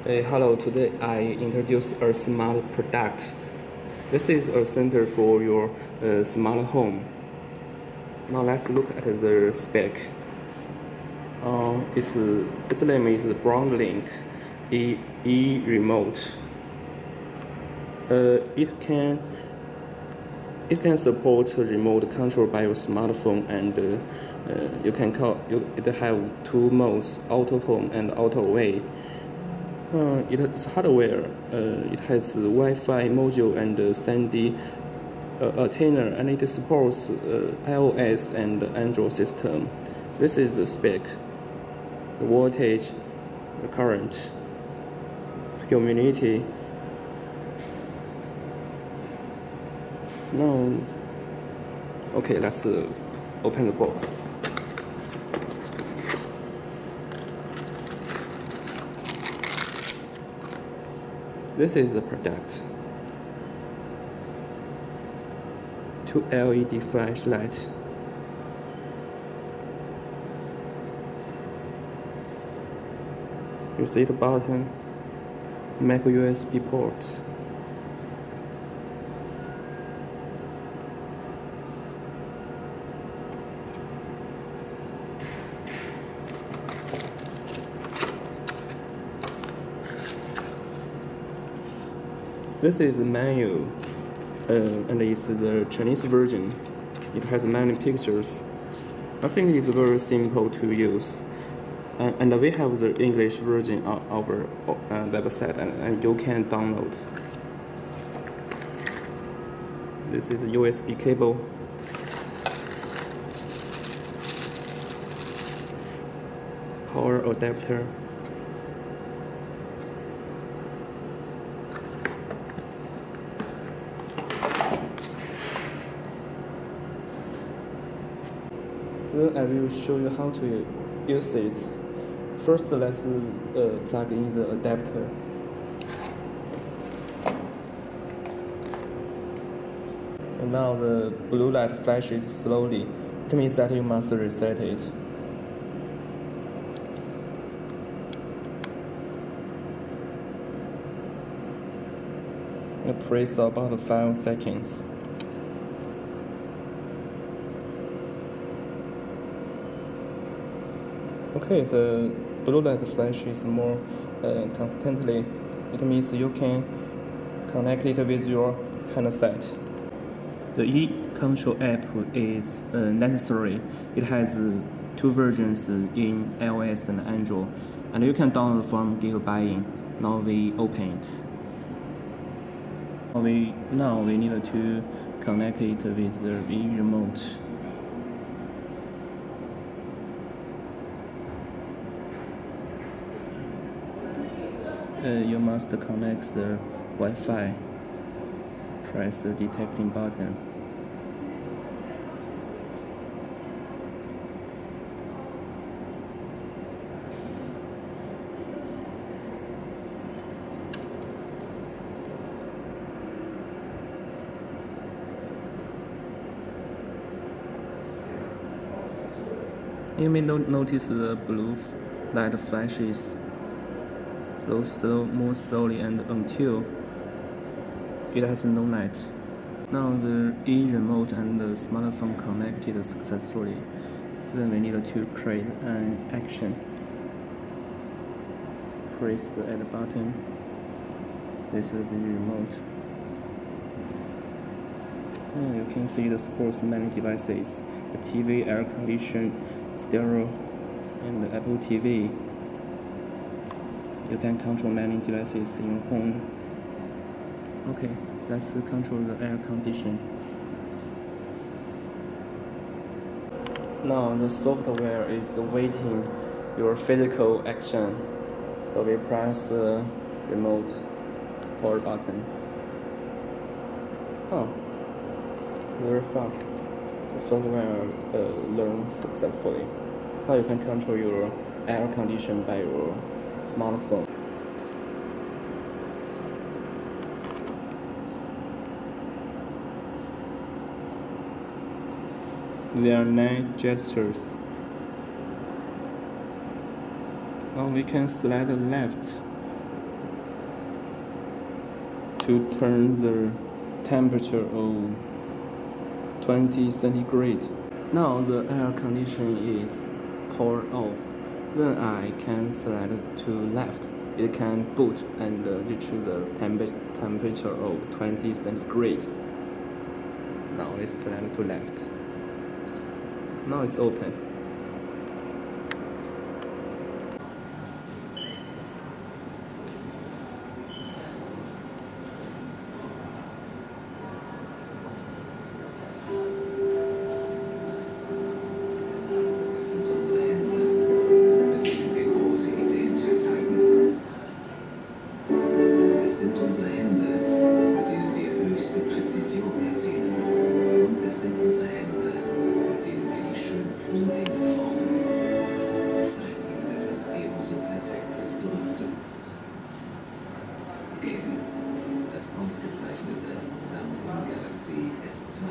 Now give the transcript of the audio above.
Hello, today I introduce a smart product. This is a center for your smart home. Now let's look at the spec. Its name is Broadlink E remote. It can support remote control by your smartphone, and you can call it have two modes: auto home and auto away. Its hardware, it has Wi-Fi module and SAND antenna, and it supports iOS and Android system. This is the spec: the voltage, the current, humidity. Now, okay, let's open the box. This is the product. Two LED flashlights. You see the button, micro USB ports. This is the menu, and it's the Chinese version. It has many pictures. I think it's very simple to use. And we have the English version on our website, and you can download. This is a USB cable. Power adapter. Then I will show you how to use it. First, let's plug in the adapter. And now the blue light flashes slowly. It means that you must reset it. Press about 5 seconds. Okay, the blue light flashes more constantly. It means you can connect it with your handset. The e-control app is necessary. It has two versions in iOS and Android, and you can download from Gigabyte. Now we open it. Now we need to connect it with the e-remote. You must connect the Wi-Fi. Press the detecting button. You may notice the blue light flashes more slowly and until it has no light. Now the e-remote and the smartphone connected successfully. Then we need to create an action. Press the add button. This is the remote. You can see it supports many devices: the TV, air conditioner, stereo, and the Apple TV. You can control many devices in your home. Okay, let's control the air condition. Now the software is awaiting your physical action. So we press the remote power button. Oh, very fast. The software learns successfully. Now you can control your air condition by your smartphone. There are 9 gestures. Now we can select left to turn the temperature of 20 centigrade. Now the air conditioning is powered off. When I can select to left, it can boot and reach the temperature of 20 centigrade. Now it's select to left. Now it's open. Unsere Hände, mit denen wir höchste Präzision erzielen. Und es sind unsere Hände, mit denen wir die schönsten Dinge formen. Zeit, ihnen etwas ebenso Perfektes zurückzugeben. Das ausgezeichnete Samsung Galaxy S2.